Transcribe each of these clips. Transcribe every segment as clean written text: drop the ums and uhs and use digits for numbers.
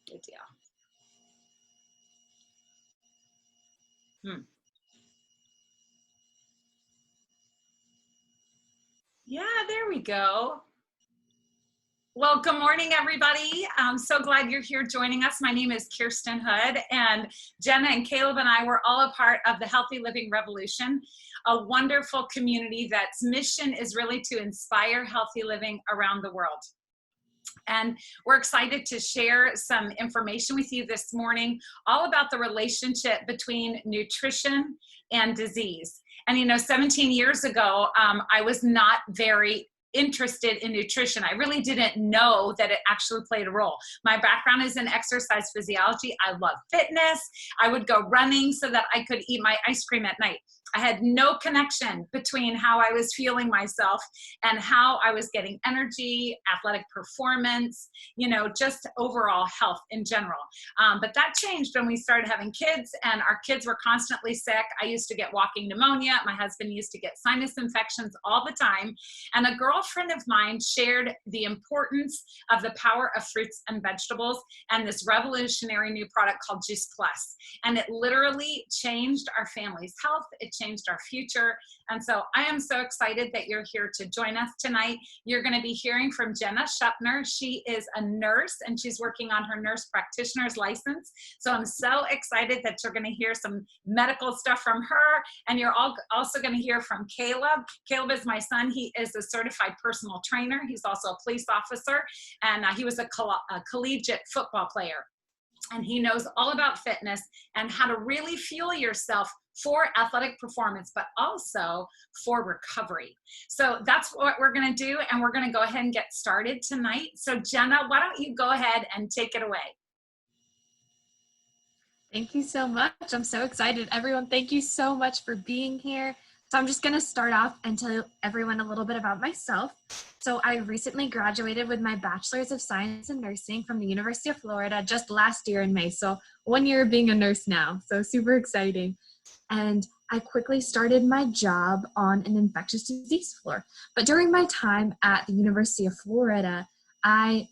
Good deal. Yeah, there we go. Well, good morning, everybody. I'm so glad you're here joining us. My name is Kirsten Hood, and Jenna and Caleb and I were all a part of the Healthy Living Revolution, a wonderful community that's mission is really to inspire healthy living around the world. And we're excited to share some information with you this morning, all about the relationship between nutrition and disease. And 17 years ago, I was not very interested in nutrition. I really didn't know that it actually played a role. My background is in exercise physiology. I love fitness. I would go running so that I could eat my ice cream at night. I had no connection between how I was feeling myself and how I was getting energy, athletic performance, just overall health in general. But that changed when we started having kids, and our kids were constantly sick. I used to get walking pneumonia. My husband used to get sinus infections all the time. And a girlfriend of mine shared the importance of the power of fruits and vegetables and this revolutionary new product called Juice Plus. And it literally changed our family's health. It changed our future. And so I am so excited that you're here to join us tonight. You're going to be hearing from Jenna Schuppner. She is a nurse and she's working on her nurse practitioner's license. So I'm so excited that you're going to hear some medical stuff from her. And you're also going to hear from Caleb. Caleb is my son. He is a certified personal trainer. He's also a police officer, and he was a collegiate football player. And he knows all about fitness and how to really fuel yourself for athletic performance, but also for recovery. So that's what we're going to do. And we're going to go ahead and get started tonight. So Jenna, why don't you go ahead and take it away? Thank you so much. I'm so excited. Everyone, thank you so much for being here. So I'm just going to start off and tell everyone a little bit about myself. So I recently graduated with my Bachelor's of Science in Nursing from the University of Florida just last year in May. So 1 year of being a nurse now. So super exciting. And I quickly started my job on an infectious disease floor. But during my time at the University of Florida, I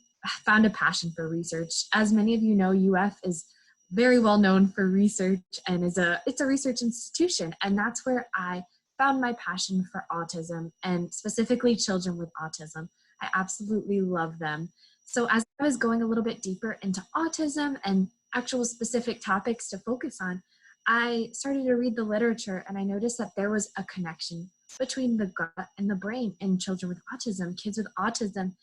found a passion for research. As many of you know, UF is very well known for research and it's a research institution. And that's where I found my passion for autism, and specifically children with autism. I absolutely love them. So as I was going a little bit deeper into autism and actual specific topics to focus on, I started to read the literature, and I noticed that there was a connection between the gut and the brain in children with autism. Kids with autism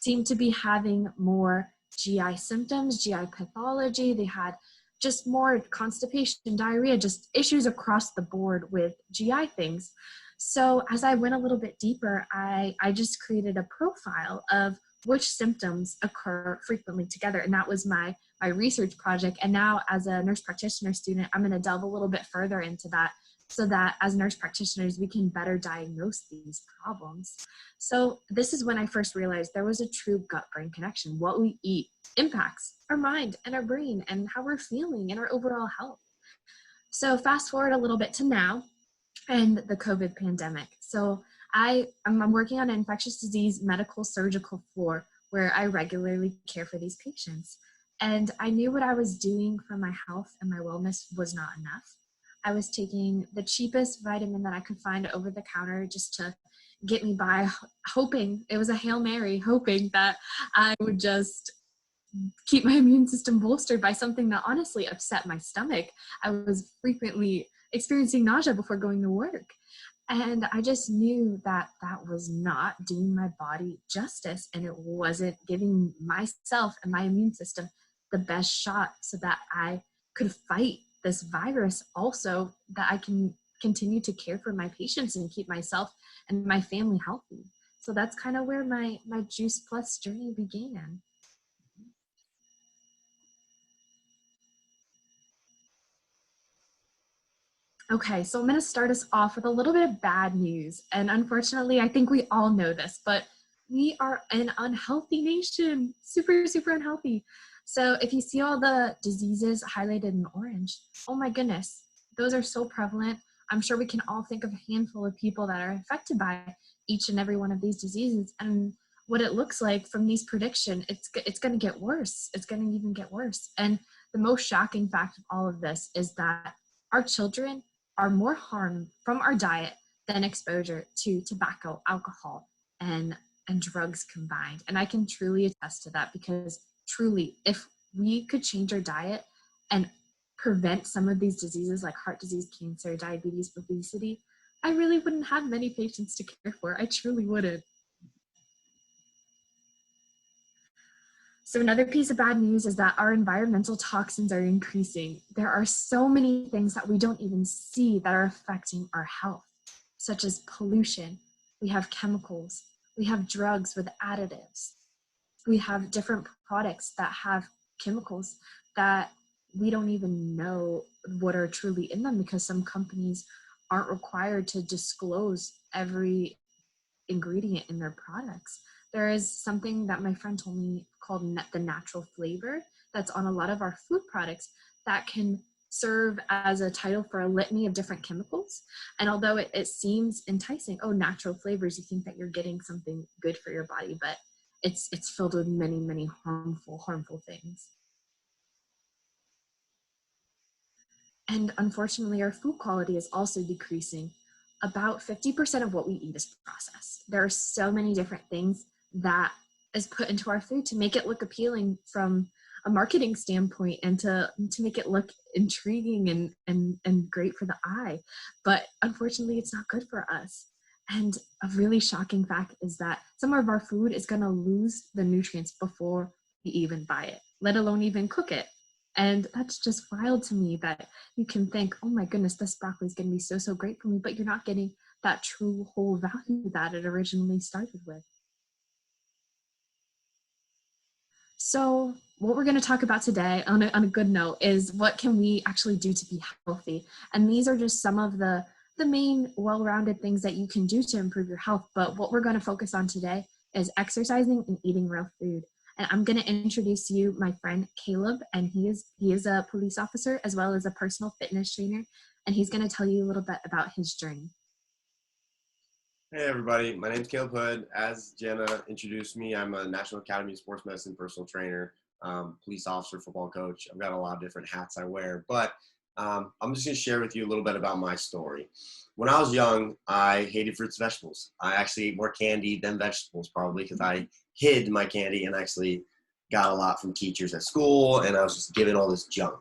seem to be having more GI symptoms, GI pathology. They had just more constipation, diarrhea, just issues across the board with GI things. So as I went a little bit deeper, I just created a profile of which symptoms occur frequently together. And that was my research project. And now as a nurse practitioner student, I'm going to delve a little bit further into that so that as nurse practitioners, we can better diagnose these problems. So this is when I first realized there was a true gut-brain connection. What we eat impacts our mind and our brain and how we're feeling and our overall health. So fast forward a little bit to now and the COVID pandemic. So I'm working on an infectious disease medical surgical floor where I regularly care for these patients. And I knew what I was doing for my health and my wellness was not enough. I was taking the cheapest vitamin that I could find over the counter just to get me by, hoping, it was a Hail Mary, hoping that I would just keep my immune system bolstered by something that honestly upset my stomach. I was frequently experiencing nausea before going to work. And I just knew that that was not doing my body justice, and it wasn't giving myself and my immune system the best shot so that I could fight this virus, also that I can continue to care for my patients and keep myself and my family healthy. So that's kind of where my Juice Plus journey began. Okay, so I'm going to start us off with a little bit of bad news. And unfortunately, I think we all know this, but we are an unhealthy nation, super, super unhealthy. So if you see all the diseases highlighted in orange, oh my goodness, those are so prevalent. I'm sure we can all think of a handful of people that are affected by each and every one of these diseases. And what it looks like from these prediction, it's going to get worse. It's going to even get worse. And the most shocking fact of all of this is that our children are more harmed from our diet than exposure to tobacco, alcohol, and drugs combined. And I can truly attest to that, because truly, if we could change our diet and prevent some of these diseases like heart disease, cancer, diabetes, obesity, I really wouldn't have many patients to care for. I truly wouldn't. So another piece of bad news is that our environmental toxins are increasing. There are so many things that we don't even see that are affecting our health, such as pollution. We have chemicals. We have drugs with additives. We have different products that have chemicals that we don't even know what are truly in them, because some companies aren't required to disclose every ingredient in their products. There is something that my friend told me called the natural flavor that's on a lot of our food products that can serve as a title for a litany of different chemicals. And although it seems enticing, oh, natural flavors, you think that you're getting something good for your body, but it's filled with many, many harmful things. And unfortunately, our food quality is also decreasing. About 50% of what we eat is processed. There are so many different things that is put into our food to make it look appealing from a marketing standpoint, and to make it look intriguing and great for the eye. But unfortunately, it's not good for us. And a really shocking fact is that some of our food is going to lose the nutrients before we even buy it, let alone even cook it. And that's just wild to me, that you can think, oh my goodness, this broccoli is going to be so great for me, but you're not getting that true whole value that it originally started with. So what we're going to talk about today on a good note is what can we actually do to be healthy? And these are just some of the main well-rounded things that you can do to improve your health. But what we're going to focus on today is exercising and eating real food. And I'm going to introduce you my friend Caleb, and he is a police officer as well as a personal fitness trainer, and he's going to tell you a little bit about his journey. Hey everybody, my name's Caleb Hood. As Jenna introduced me, I'm a National Academy of Sports Medicine personal trainer, police officer, football coach. I've got a lot of different hats I wear, but I'm just going to share with you a little bit about my story. When I was young, I hated fruits and vegetables. I actually ate more candy than vegetables, probably because I hid my candy and actually got a lot from teachers at school, and I was just given all this junk.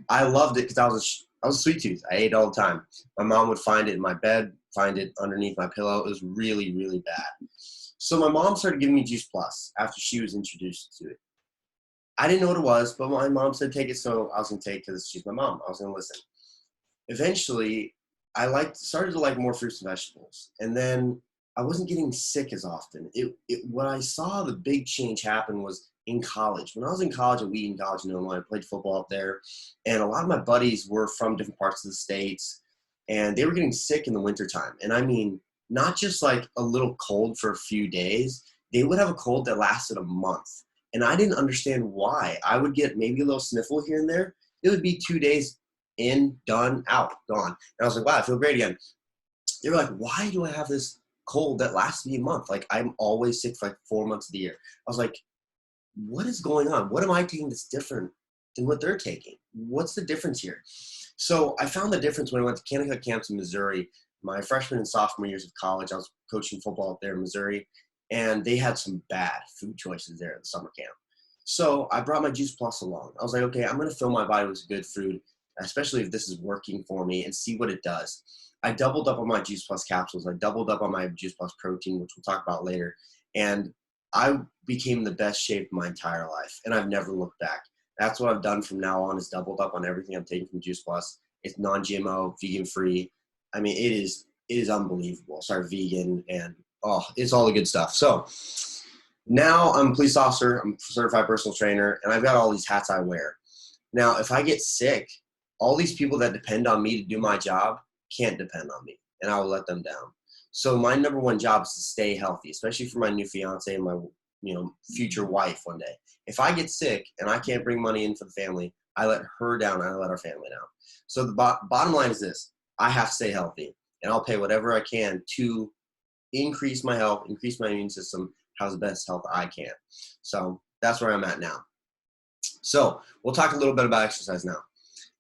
I loved it because I was a sweet tooth. I ate all the time. My mom would find it in my bed, find it underneath my pillow. It was really, really bad. So my mom started giving me Juice Plus after she was introduced to it. I didn't know what it was, but my mom said take it, so I was going to take it because she's my mom. I was going to listen. Eventually, I started to like more fruits and vegetables, and then I wasn't getting sick as often. When I saw the big change happen was in college. When I was in college at Wheaton College in Illinois, I played football up there, and a lot of my buddies were from different parts of the states, and they were getting sick in the wintertime. And I mean, not just like a little cold for a few days. They would have a cold that lasted a month, and I didn't understand why. I would get maybe a little sniffle here and there. It would be 2 days in, done, out, gone. And I was like, wow, I feel great again. They were like, why do I have this cold that lasts me a month? Like, I'm always sick for like 4 months of the year. I was like, what is going on? What am I taking that's different than what they're taking? What's the difference here? So I found the difference when I went to Kanakuk camps in Missouri. My freshman and sophomore years of college, I was coaching football up there in Missouri, and they had some bad food choices there at the summer camp. So I brought my Juice Plus along. I was like, okay, I'm going to fill my body with good food, especially if this is working for me, and see what it does. I doubled up on my Juice Plus capsules. I doubled up on my Juice Plus protein, which we'll talk about later. And I became in the best shape of my entire life, and I've never looked back. That's what I've done from now on, is doubled up on everything I'm taking from Juice Plus. It's non-GMO, vegan-free. I mean, it is unbelievable. Sorry, vegan, and it's all the good stuff. So now I'm a police officer. I'm a certified personal trainer, and I've got all these hats I wear. Now, if I get sick, all these people that depend on me to do my job can't depend on me, and I will let them down. So my number one job is to stay healthy, especially for my new fiance and my future wife one day. If I get sick and I can't bring money in for the family, I let her down. I let our family down. So the bottom line is this: I have to stay healthy, and I'll pay whatever I can to increase my health, increase my immune system, how's the best health I can. So that's where I'm at now. So we'll talk a little bit about exercise now.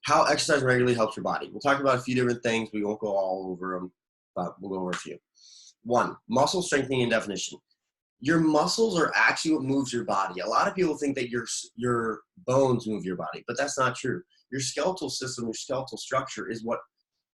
How exercise regularly helps your body. We'll talk about a few different things. We won't go all over them, but we'll go over a few. 1, muscle strengthening and definition. Your muscles are actually what moves your body. A lot of people think that your bones move your body, but that's not true. Your skeletal system, your skeletal structure is what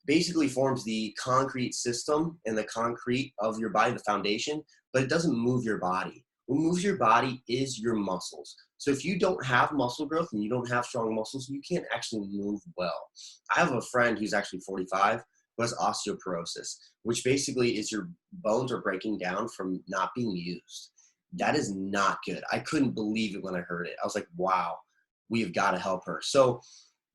basically forms the concrete system and the concrete of your body, the foundation, but it doesn't move your body. What moves your body is your muscles. So if you don't have muscle growth and you don't have strong muscles, you can't actually move well. I have a friend who's actually 45 who has osteoporosis, which basically is your bones are breaking down from not being used. That is not good. I couldn't believe it when I heard it. I was like, wow, we have got to help her. So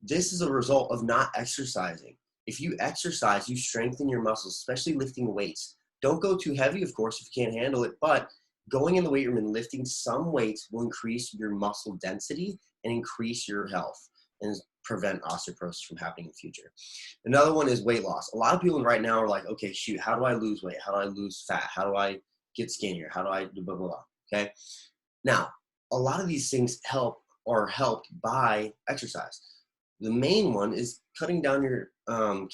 this is a result of not exercising. If you exercise, you strengthen your muscles, especially lifting weights. Don't go too heavy, of course, if you can't handle it, but going in the weight room and lifting some weights will increase your muscle density and increase your health and prevent osteoporosis from happening in the future. Another one is weight loss. A lot of people right now are like, okay, shoot, how do I lose weight? How do I lose fat? How do I get skinnier? How do I do blah, blah, blah, okay? Now, a lot of these things are helped by exercise. The main one is cutting down your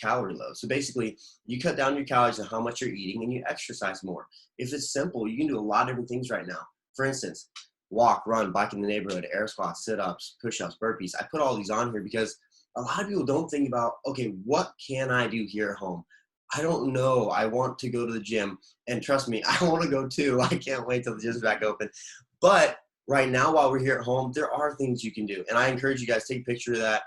calorie load. So basically, you cut down your calories and how much you're eating, and you exercise more. If it's simple, you can do a lot of different things right now. For instance, walk, run, bike in the neighborhood, air squats, sit-ups, push-ups, burpees. I put all these on here because a lot of people don't think about, okay, what can I do here at home? I don't know. I want to go to the gym. And trust me, I want to go too. I can't wait till the gym's back open. But right now, while we're here at home, there are things you can do. And I encourage you guys to take a picture of that.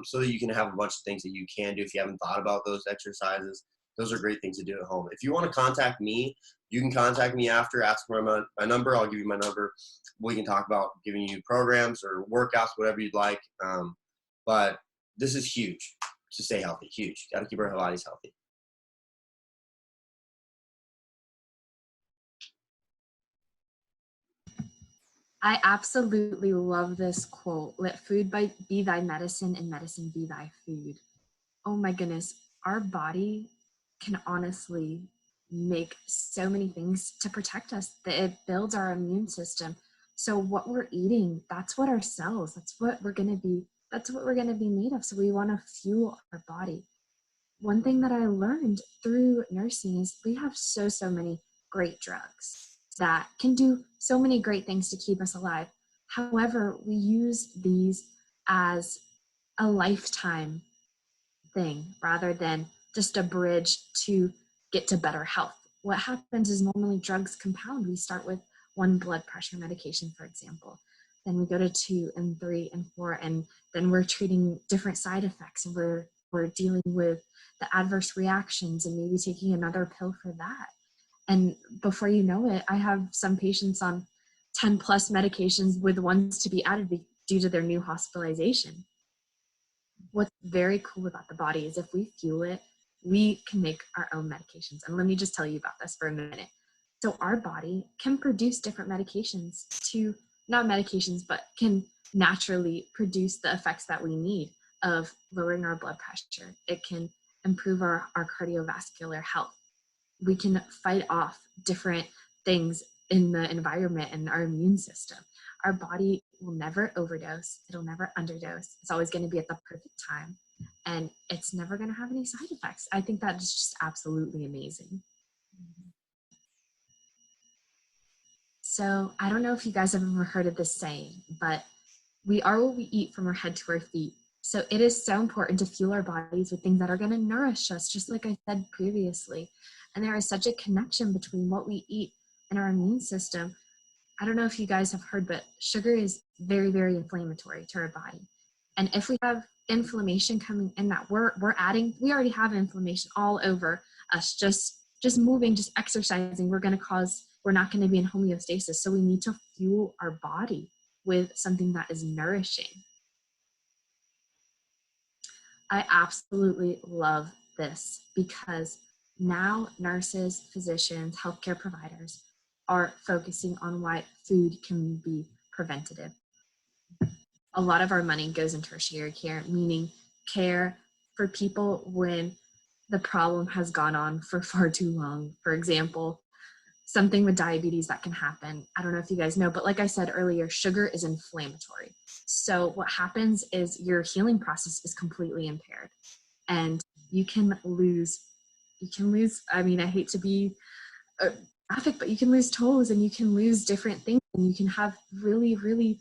So that you can have a bunch of things that you can do if you haven't thought about those exercises. Those are great things to do at home. If you want to contact me, you can contact me after, ask for my number. I'll give you my number. We can talk about giving you programs or workouts, whatever you'd like. But this is huge to stay healthy, huge. Got to keep our bodies healthy. I absolutely love this quote. Let food be thy medicine and medicine be thy food. Oh my goodness, our body can honestly make so many things to protect us. That it builds our immune system. So what we're eating, that's what our cells, that's what we're gonna be made of. So we want to fuel our body. One thing that I learned through nursing is we have so many great drugs that can do so many great things to keep us alive. However, we use these as a lifetime thing rather than just a bridge to get to better health. What happens is normally drugs compound. We start with 1 blood pressure medication, for example. Then we go to 2 and 3 and 4, and then we're treating different side effects, and we're dealing with the adverse reactions and maybe taking another pill for that. And before you know it, I have some patients on 10 plus medications with ones to be added due to their new hospitalization. What's very cool about the body is if we fuel it, we can make our own medications. And let me just tell you about this for a minute. So our body can produce different medications not medications, but can naturally produce the effects that we need of lowering our blood pressure. It can improve our cardiovascular health. We can fight off different things in the environment and our immune system. Our body will never overdose. It'll never underdose. It's always going to be at the perfect time. And it's never going to have any side effects. I think that is just absolutely amazing. So I don't know if you guys have ever heard of this saying, but we are what we eat from our head to our feet. So it is so important to fuel our bodies with things that are going to nourish us, just like I said previously. And there is such a connection between what we eat and our immune system. I don't know if you guys have heard, but sugar is very, very inflammatory to our body. And if we have inflammation coming in that we already have inflammation all over us, just moving, just exercising, we're not going to be in homeostasis. So we need to fuel our body with something that is nourishing. I absolutely love this because now nurses, physicians, healthcare providers are focusing on why food can be preventative. A lot of our money goes in tertiary care, meaning care for people when the problem has gone on for far too long. For example, something with diabetes that can happen. I don't know if you guys know, but like I said earlier, sugar is inflammatory. So what happens is your healing process is completely impaired, and you can lose, I mean, I hate to be graphic, but you can lose toes and you can lose different things, and you can have really, really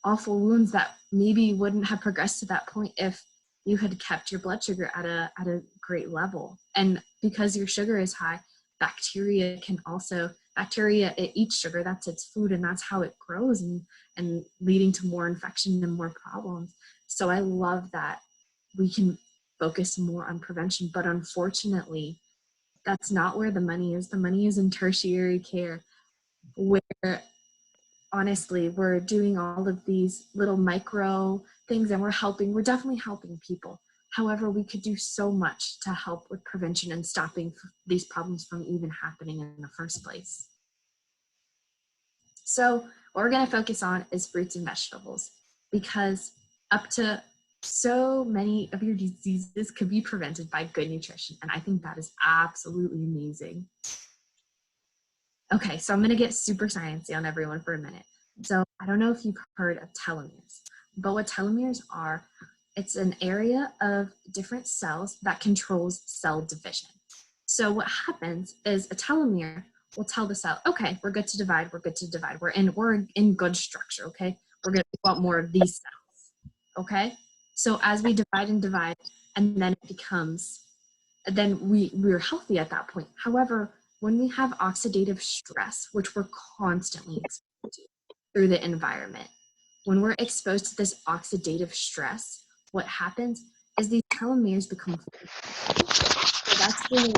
awful wounds that maybe wouldn't have progressed to that point if you had kept your blood sugar at a great level. And because your sugar is high, bacteria it eats sugar, that's its food, and that's how it grows, and leading to more infection and more problems. So I love that we can focus more on prevention, but unfortunately that's not where the money is. The money is in tertiary care, where honestly, we're doing all of these little micro things, and we're definitely helping people. However, we could do so much to help with prevention and stopping these problems from even happening in the first place. So what we're going to focus on is fruits and vegetables, because up to so many of your diseases could be prevented by good nutrition. And I think that is absolutely amazing. Okay, so I'm going to get super sciencey on everyone for a minute. So I don't know if you've heard of telomeres, but what telomeres are, it's an area of different cells that controls cell division. So what happens is a telomere will tell the cell, okay, we're good to divide, we're good to divide. We're in good structure, okay? We want more of these cells, okay? So as we divide and divide, and then it becomes, then we're healthy at that point. However, when we have oxidative stress, which we're constantly exposed to through the environment, when we're exposed to this oxidative stress, what happens is these telomeres become full. So that's when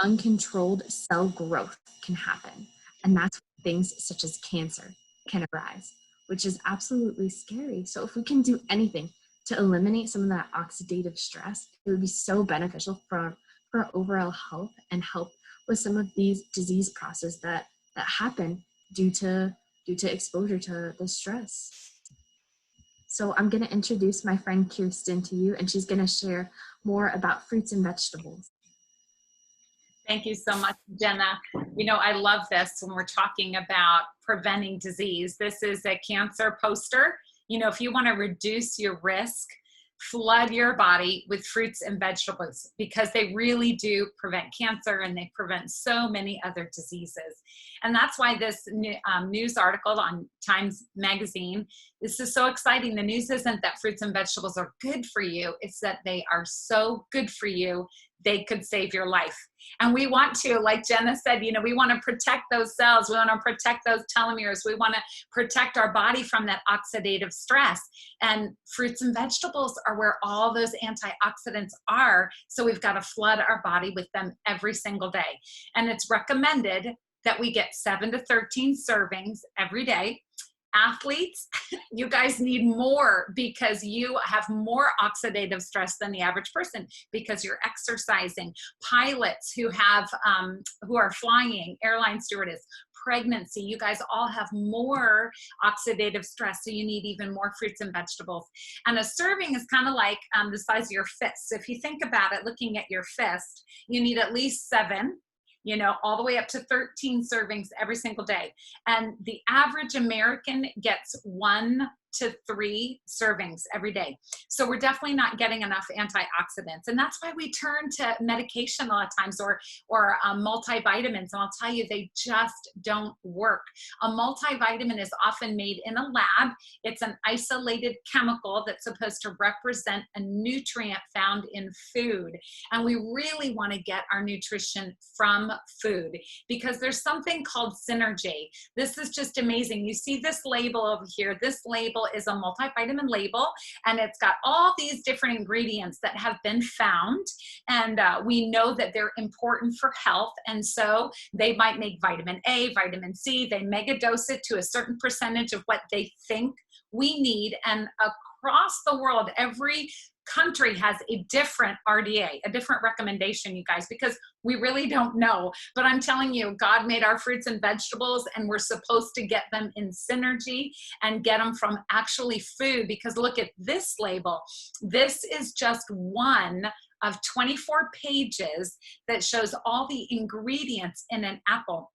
uncontrolled cell growth can happen. And that's when things such as cancer can arise, which is absolutely scary. So if we can do anything to eliminate some of that oxidative stress, it would be so beneficial for our overall health and help with some of these disease processes that happen due to exposure to the stress. So I'm going to introduce my friend Kirsten to you, and she's going to share more about fruits and vegetables. Thank you so much, Jenna. You know, I love this when we're talking about preventing disease. This is a cancer poster. You know, if you want to reduce your risk, flood your body with fruits and vegetables, because they really do prevent cancer, and they prevent so many other diseases. And that's why this news article on Times Magazine, this is so exciting. The news isn't that fruits and vegetables are good for you. It's that they are so good for you, they could save your life. And we want to, like Jenna said, you know, we want to protect those cells. We want to protect those telomeres. We want to protect our body from that oxidative stress. And fruits and vegetables are where all those antioxidants are. So we've got to flood our body with them every single day. And it's recommended that we get 7 to 13 servings every day. Athletes, you guys need more, because you have more oxidative stress than the average person because you're exercising. Pilots who are flying, airline stewardess, pregnancy, you guys all have more oxidative stress, so you need even more fruits and vegetables. And a serving is kind of like the size of your fist. So if you think about it, looking at your fist, you need at least 7, you know, all the way up to 13 servings every single day. And the average American gets 1 to 3 servings every day. So we're definitely not getting enough antioxidants. And that's why we turn to medication a lot of times, or multivitamins. And I'll tell you, they just don't work. A multivitamin is often made in a lab. It's an isolated chemical that's supposed to represent a nutrient found in food. And we really want to get our nutrition from food, because there's something called synergy. This is just amazing. You see this label over here. This label is a multivitamin label, and it's got all these different ingredients that have been found, and we know that they're important for health. And so they might make vitamin A, vitamin C, they mega dose it to a certain percentage of what they think we need. And across the world, every country has a different RDA, a different recommendation, you guys, because we really don't know. But I'm telling you, God made our fruits and vegetables, and we're supposed to get them in synergy and get them from actually food. Because look at this label. This is just one of 24 pages that shows all the ingredients in an apple.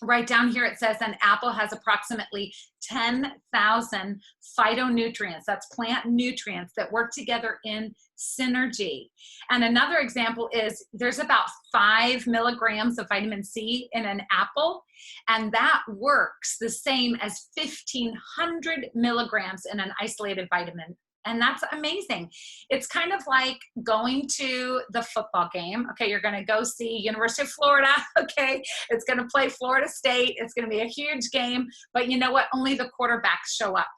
Right down here it says an apple has approximately 10,000 phytonutrients, that's plant nutrients that work together in synergy. And another example is there's about 5 milligrams of vitamin C in an apple, and that works the same as 1,500 milligrams in an isolated vitamin. And that's amazing. It's kind of like going to the football game. Okay, you're going to go see University of Florida. Okay, it's going to play Florida State. It's going to be a huge game. But you know what? Only the quarterbacks show up.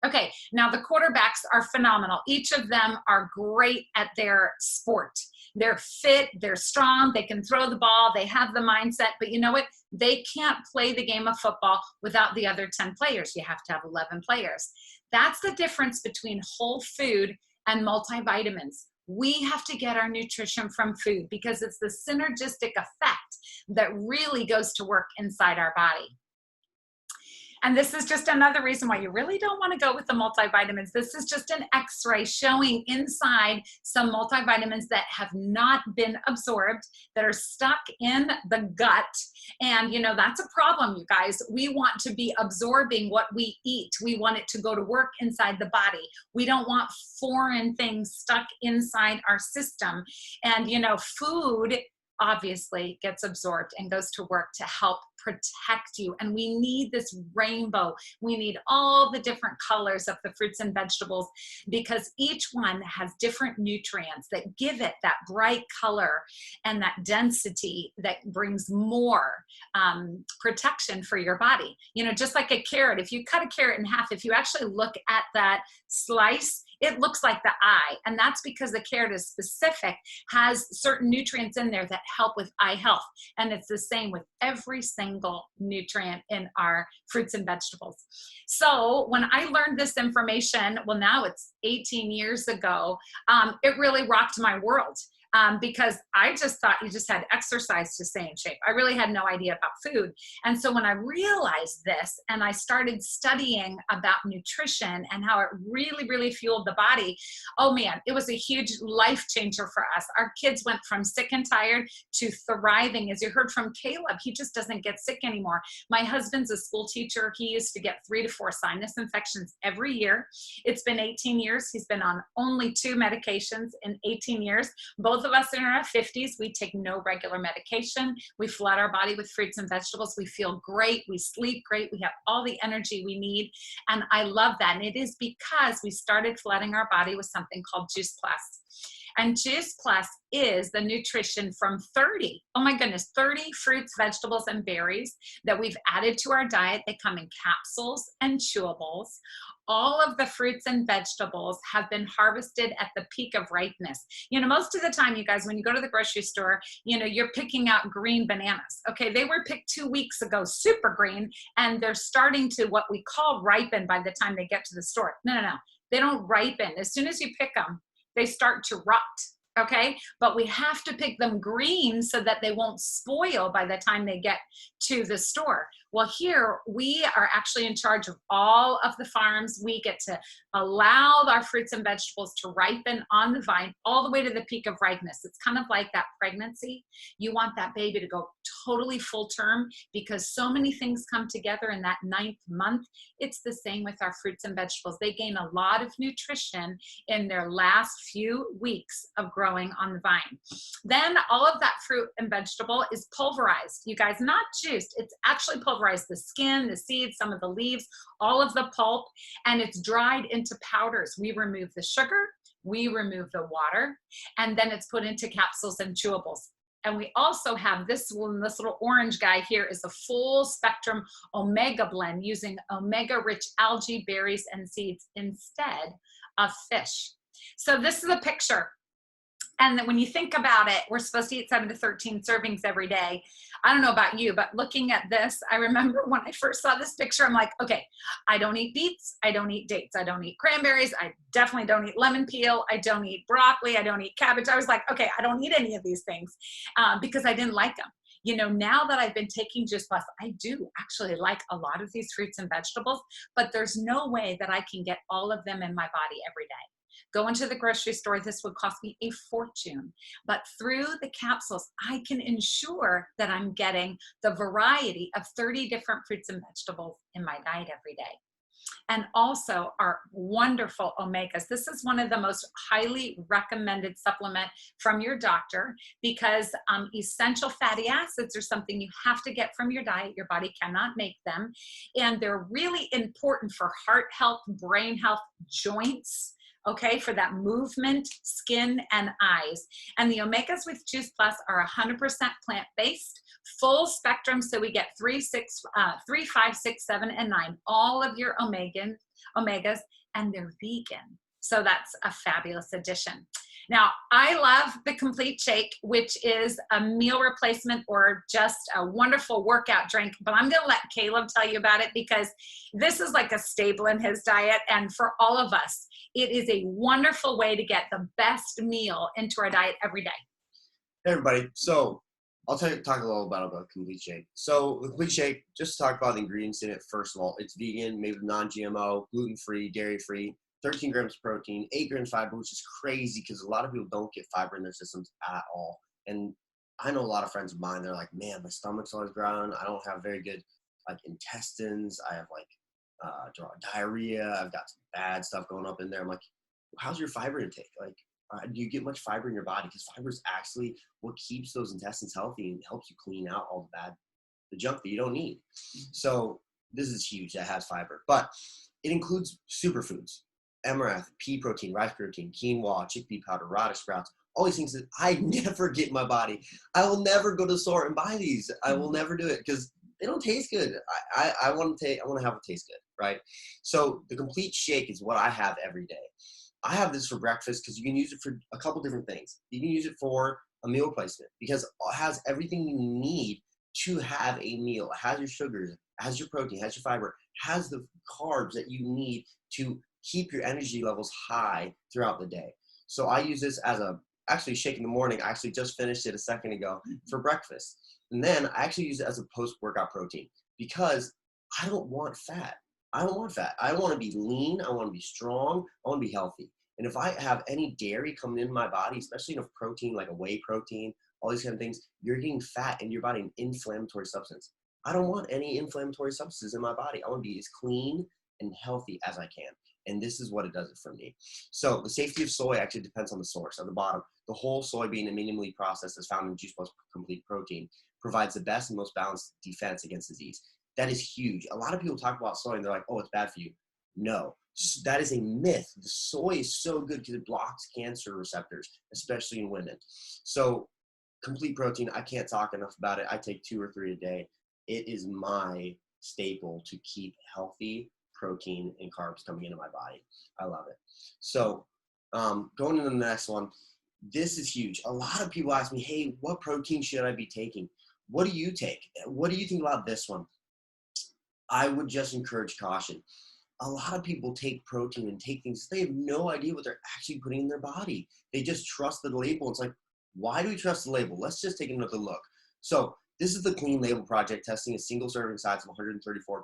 Okay, now the quarterbacks are phenomenal. Each of them are great at their sport. They're fit, they're strong, they can throw the ball, they have the mindset, but you know what? They can't play the game of football without the other 10 players. You have to have 11 players. That's the difference between whole food and multivitamins. We have to get our nutrition from food because it's the synergistic effect that really goes to work inside our body. And this is just another reason why you really don't want to go with the multivitamins. This is just an x-ray showing inside some multivitamins that have not been absorbed, that are stuck in the gut. And you know, that's a problem, you guys. We want to be absorbing what we eat. We want it to go to work inside the body. We don't want foreign things stuck inside our system. And you know, food obviously gets absorbed and goes to work to help protect you. And we need this rainbow. We need all the different colors of the fruits and vegetables because each one has different nutrients that give it that bright color and that density that brings more protection for your body. You know, just like a carrot, if you cut a carrot in half, if you actually look at that slice, it looks like the eye. And that's because the carrot is specific, has certain nutrients in there that help with eye health. And it's the same with every single nutrient in our fruits and vegetables. So when I learned this information, well, now it's 18 years ago, it really rocked my world. Because I just thought you just had exercise to stay in shape. I really had no idea about food. And so when I realized this and I started studying about nutrition and how it really, really fueled the body, oh man, it was a huge life changer for us. Our kids went from sick and tired to thriving. As you heard from Caleb, he just doesn't get sick anymore. My husband's a school teacher. He used to get 3 to 4 sinus infections every year. It's been 18 years. He's been on only 2 medications in 18 years. Both of us in our 50s, we take no regular medication. We flood our body with fruits and vegetables. We feel great. We sleep great. We have all the energy we need. And I love that. And it is because we started flooding our body with something called Juice Plus. And Juice Plus is the nutrition from 30, oh my goodness, 30 fruits, vegetables, and berries that we've added to our diet. They come in capsules and chewables. All of the fruits and vegetables have been harvested at the peak of ripeness. You know, most of the time, you guys, when you go to the grocery store, you know, you're picking out green bananas. Okay, they were picked 2 weeks ago, super green, and they're starting to what we call ripen by the time they get to the store. No. They don't ripen. As soon as you pick them, they start to rot, okay? But we have to pick them green so that they won't spoil by the time they get to the store. Well, here we are actually in charge of all of the farms. We get to allow our fruits and vegetables to ripen on the vine all the way to the peak of ripeness. It's kind of like that pregnancy. You want that baby to go totally full term because so many things come together in that 9th month. It's the same with our fruits and vegetables. They gain a lot of nutrition in their last few weeks of growing on the vine. Then all of that fruit and vegetable is pulverized. You guys, not juiced. It's actually pulverized. The skin, the seeds, some of the leaves, all of the pulp, and it's dried into powders. We remove the sugar, we remove the water, and then it's put into capsules and chewables. And we also have this one, this little orange guy here is a full spectrum omega blend using omega rich algae, berries, and seeds instead of fish. So this is a picture. And then when you think about it, we're supposed to eat 7 to 13 servings every day. I don't know about you, but looking at this, I remember when I first saw this picture, I'm like, okay, I don't eat beets. I don't eat dates. I don't eat cranberries. I definitely don't eat lemon peel. I don't eat broccoli. I don't eat cabbage. I was like, okay, I don't eat any of these things because I didn't like them. You know, now that I've been taking Juice Plus, I do actually like a lot of these fruits and vegetables, but there's no way that I can get all of them in my body every day. Go into the grocery store, this would cost me a fortune. But through the capsules, I can ensure that I'm getting the variety of 30 different fruits and vegetables in my diet every day. And also our wonderful omegas. This is one of the most highly recommended supplement from your doctor, because essential fatty acids are something you have to get from your diet. Your body cannot make them. And they're really important for heart health, brain health, joints, okay, for that movement, skin, and eyes. And the omegas with Juice Plus are 100% plant-based, full spectrum. So we get 3, 5, 6, 7, and 9, all of your omegas, and they're vegan. So that's a fabulous addition. Now, I love the Complete Shake, which is a meal replacement or just a wonderful workout drink, but I'm going to let Caleb tell you about it, because this is like a staple in his diet. And for all of us, it is a wonderful way to get the best meal into our diet every day. Hey everybody, so I'll talk a little about Complete Shake. So the Complete Shake, just to talk about the ingredients in it, first of all, it's vegan, made with non-GMO, gluten-free, dairy-free, 13 grams of protein, 8 grams fiber, which is crazy because a lot of people don't get fiber in their systems at all. And I know a lot of friends of mine, they're like, man, my stomach's always growling. I don't have very good intestines. I have diarrhea. I've got some bad stuff going up in there. I'm like, how's your fiber intake? Do you get much fiber in your body? Because fiber is actually what keeps those intestines healthy and helps you clean out all the junk that you don't need. So this is huge that has fiber, but it includes superfoods, amaranth, pea protein, rice protein, quinoa, chickpea powder, radish sprouts, all these things that I never get in my body. I will never go to the store and buy these. I will never do it because they don't taste good. I want to have it taste good, right? So the Complete Shake is what I have every day. I have this for breakfast because you can use it for a couple different things. You can use it for a meal replacement because it has everything you need to have a meal. It has your sugars, it has your protein, it has your fiber, it has the carbs that you need to keep your energy levels high throughout the day. So I use this as actually shake in the morning. I actually just finished it a second ago for breakfast. And then I actually use it as a post-workout protein because I don't want fat. I don't want fat. I want to be lean. I want to be strong. I want to be healthy. And if I have any dairy coming into my body, especially enough protein, like a whey protein, all these kind of things, you're getting fat in your body, an inflammatory substance. I don't want any inflammatory substances in my body. I want to be as clean and healthy as I can. And this is what it does it for me. So the safety of soy actually depends on the source. At the bottom, the whole soybean and minimally processed as found in Juice Plus Complete Protein provides the best and most balanced defense against disease. That is huge. A lot of people talk about soy and they're like, oh, it's bad for you. No, that is a myth. The soy is so good because it blocks cancer receptors, especially in women. So Complete Protein, I can't talk enough about it. I take 2 or 3 a day. It is my staple to keep healthy protein and carbs coming into my body. I love it. So going into the next one, this is huge. A lot of people ask me, hey, what protein should I be taking? What do you take? What do you think about this one? I would just encourage caution. A lot of people take protein and take things, they have no idea what they're actually putting in their body. They just trust the label. It's like, why do we trust the label? Let's just take another look. So this is the Clean Label Project testing a single serving size of 134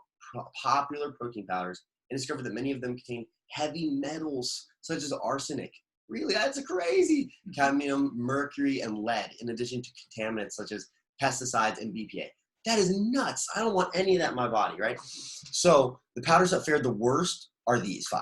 popular protein powders and discovered that many of them contain heavy metals such as arsenic. Really, that's crazy. Cadmium, mercury, and lead, in addition to contaminants such as pesticides and BPA. That is nuts. I don't want any of that in my body, right? So the powders that fared the worst are these 5.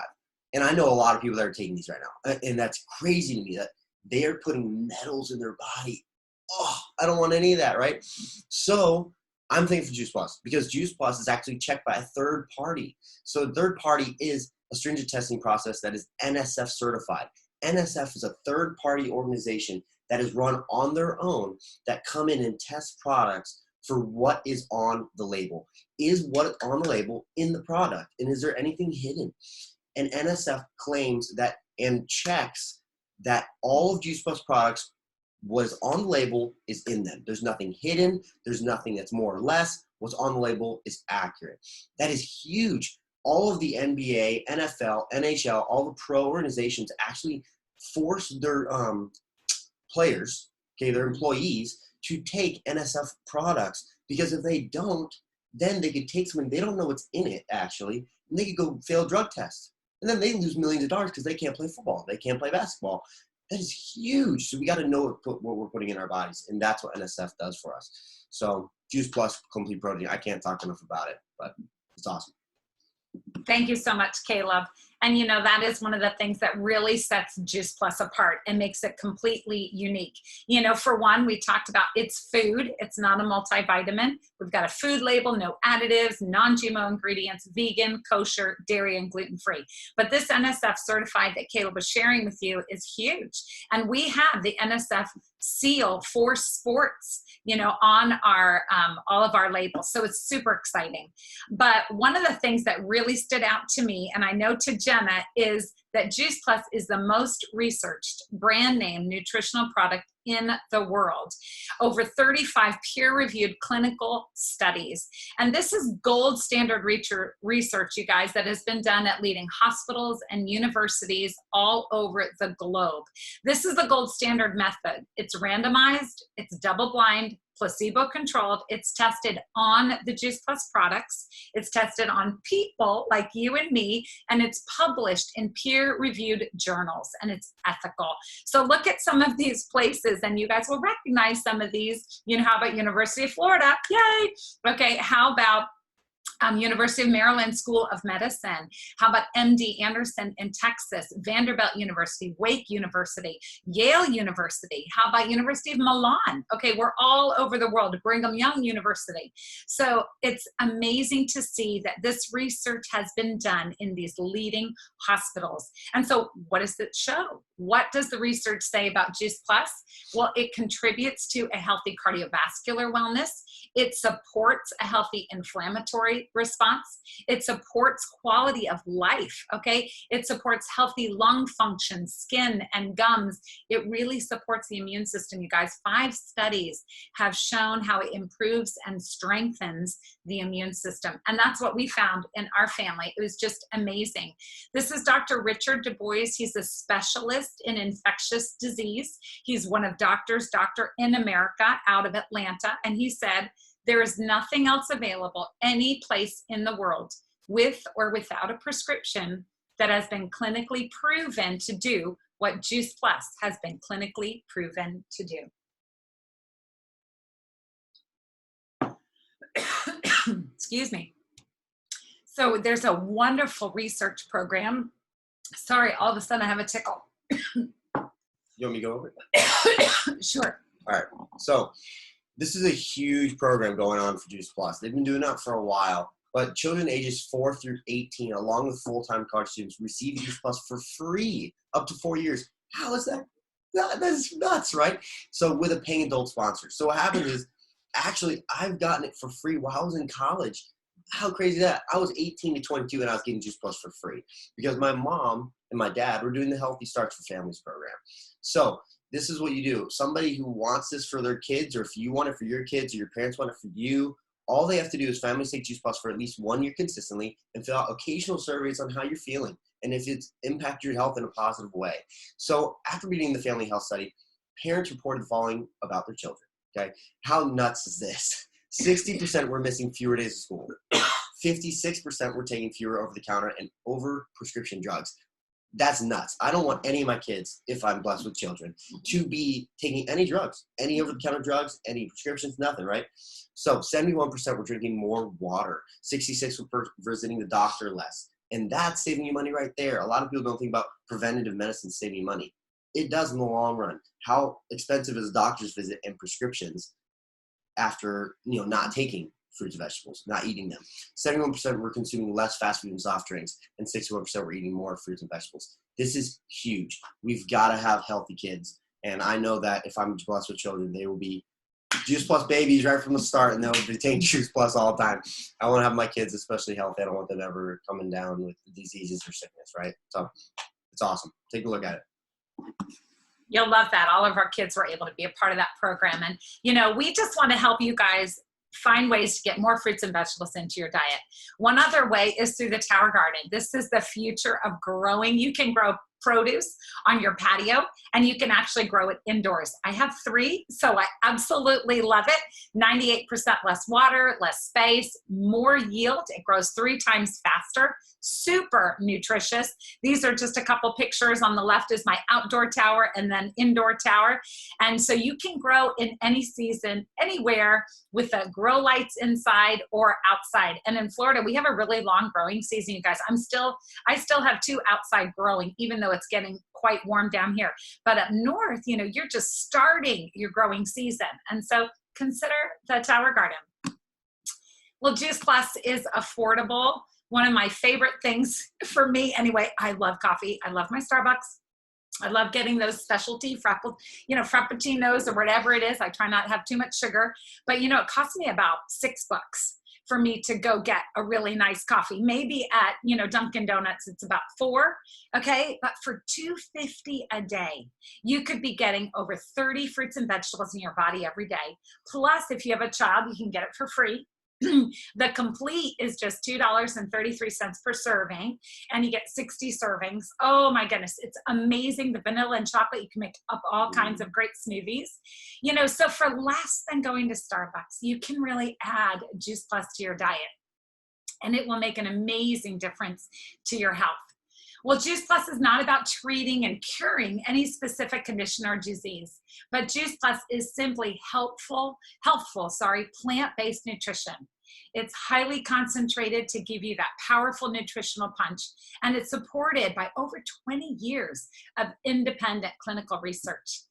And I know a lot of people that are taking these right now. And that's crazy to me that they are putting metals in their body. Oh, I don't want any of that, right? So I'm thinking for Juice Plus because Juice Plus is actually checked by a third party. So the third party is a stringent testing process that is NSF certified. NSF is a third party organization that is run on their own that come in and test products for what is on the label. Is what on the label in the product? And is there anything hidden? And NSF claims that and checks that all of Juice Plus products was on the label is in them. There's nothing hidden. There's nothing that's more or less. What's on the label is accurate. That is huge. All of the NBA, NFL, NHL, all the pro organizations actually force their players, okay, their employees, to take NSF products because if they don't, then they could take something they don't know what's in it actually, and they could go fail drug tests. And then they lose millions of dollars because they can't play football. They can't play basketball. That is huge. So we got to know what we're putting in our bodies. And that's what NSF does for us. So Juice Plus Complete Protein, I can't talk enough about it, but it's awesome. Thank you so much, Caleb. And you know, that is one of the things that really sets Juice Plus apart and makes it completely unique. You know, for one, we talked about it's food. It's not a multivitamin. We've got a food label, no additives, non-GMO ingredients, vegan, kosher, dairy, and gluten-free. But this NSF certified that Caleb was sharing with you is huge. And we have the NSF seal for sports, you know, on our all of our labels. So it's super exciting. But one of the things that really stood out to me, and I know to Jenna, is that Juice Plus is the most researched brand name nutritional product in the world. Over 35 peer-reviewed clinical studies. And this is gold standard research, you guys, that has been done at leading hospitals and universities all over the globe. This is the gold standard method. It's randomized, it's double-blind, placebo-controlled. It's tested on the Juice Plus products. It's tested on people like you and me, and it's published in peer-reviewed journals, and it's ethical. So look at some of these places, and you guys will recognize some of these. You know, how about University of Florida? Yay! Okay, how about University of Maryland School of Medicine? How about MD Anderson in Texas, Vanderbilt University, Wake University, Yale University? How about University of Milan? Okay, we're all over the world, Brigham Young University. So it's amazing to see that this research has been done in these leading hospitals. And so what does it show? What does the research say about Juice Plus? Well, it contributes to a healthy cardiovascular wellness. It supports a healthy inflammatory response. It supports quality of life, okay? It supports healthy lung function, skin, and gums. It really supports the immune system, you guys. 5 studies have shown how it improves and strengthens the immune system. And that's what we found in our family. It was just amazing. This is Dr. Richard Du Bois. He's a specialist in infectious disease. He's one of doctor in America out of Atlanta. And he said, there is nothing else available any place in the world with or without a prescription that has been clinically proven to do what Juice Plus has been clinically proven to do. Excuse me. So there's a wonderful research program. Sorry, all of a sudden I have a tickle. You want me to go over it? Sure. All right. So this is a huge program going on for Juice Plus. They've been doing that for a while, but children ages 4 through 18, along with full-time college students, receive Juice Plus for free up to 4 years. How is that? That's nuts, right? So with a paying adult sponsor. So what happens is, actually, I've gotten it for free while I was in college. How crazy is that? I was 18 to 22 and I was getting Juice Plus for free because my mom and my dad were doing the Healthy Starts for Families program. So this is what you do. Somebody who wants this for their kids, or if you want it for your kids or your parents want it for you, all they have to do is families take Juice Plus for at least 1 year consistently and fill out occasional surveys on how you're feeling and if it's impacted your health in a positive way. So after reading the family health study, parents reported the following about their children. Okay, how nuts is this? 60% were missing fewer days of school. 56% were taking fewer over-the-counter and over-prescription drugs. That's nuts. I don't want any of my kids, if I'm blessed with children, to be taking any drugs, any over-the-counter drugs, any prescriptions, nothing, right? So 71% were drinking more water. 66% were visiting the doctor less. And that's saving you money right there. A lot of people don't think about preventative medicine saving you money. It does in the long run. How expensive is a doctor's visit and prescriptions after, not taking fruits and vegetables, not eating them? 71% were consuming less fast food and soft drinks, and 61% were eating more fruits and vegetables. This is huge. We've got to have healthy kids. And I know that if I'm blessed with children, they will be Juice Plus babies right from the start, and they'll be taking Juice Plus all the time. I want to have my kids especially healthy. I don't want them ever coming down with diseases or sickness, right? So it's awesome. Take a look at it. You'll love that. All of our kids were able to be a part of that program. And, we just want to help you guys find ways to get more fruits and vegetables into your diet. One other way is through the Tower Garden. This is the future of growing. You can grow produce on your patio, and you can actually grow it indoors. I have 3, so I absolutely love it. 98% less water, less space, more yield. It grows 3 times faster. super nutritious. These are just a couple pictures. On the left is my outdoor tower and then indoor tower. And so you can grow in any season, anywhere, with the grow lights inside or outside. And in Florida, we have a really long growing season, you guys. I still have 2 outside growing, even though it's getting quite warm down here. But up north, you're just starting your growing season. And so consider the tower garden. Well, Juice Plus is affordable. One of my favorite things for me, anyway, I love coffee. I love my Starbucks. I love getting those specialty frappuccinos or whatever it is. I try not to have too much sugar, but it costs me about $6 for me to go get a really nice coffee. Maybe at, Dunkin' Donuts, it's about $4. Okay. But for $2.50 a day, you could be getting over 30 fruits and vegetables in your body every day. Plus, if you have a child, you can get it for free. The complete is just $2.33 per serving, and you get 60 servings. Oh my goodness, it's amazing. The vanilla and chocolate, you can make up all kinds of great smoothies. So for less than going to Starbucks, you can really add Juice Plus to your diet, and it will make an amazing difference to your health. Well, Juice Plus is not about treating and curing any specific condition or disease, but Juice Plus is simply healthful, plant-based nutrition. It's highly concentrated to give you that powerful nutritional punch, and it's supported by over 20 years of independent clinical research.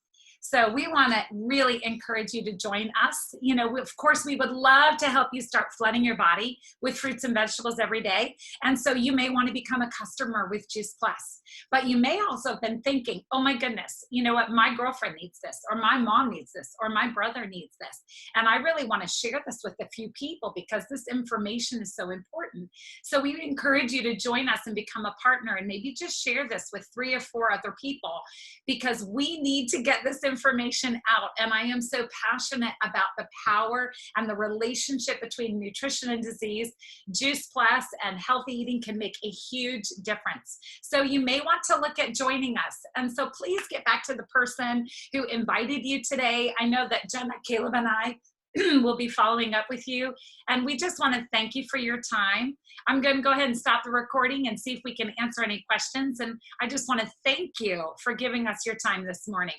So we want to really encourage you to join us. Of course, we would love to help you start flooding your body with fruits and vegetables every day. And so you may want to become a customer with Juice Plus. But you may also have been thinking, oh my goodness, you know what? My girlfriend needs this, or my mom needs this, or my brother needs this. And I really want to share this with a few people because this information is so important. So we encourage you to join us and become a partner, and maybe just share this with 3 or 4 other people, because we need to get this information out. And I am so passionate about the power and the relationship between nutrition and disease. Juice Plus and healthy eating can make a huge difference. So you may want to look at joining us. And so please get back to the person who invited you today. I know that Jenna, Caleb, and I will be following up with you. And we just want to thank you for your time. I'm going to go ahead and stop the recording and see if we can answer any questions. And I just want to thank you for giving us your time this morning.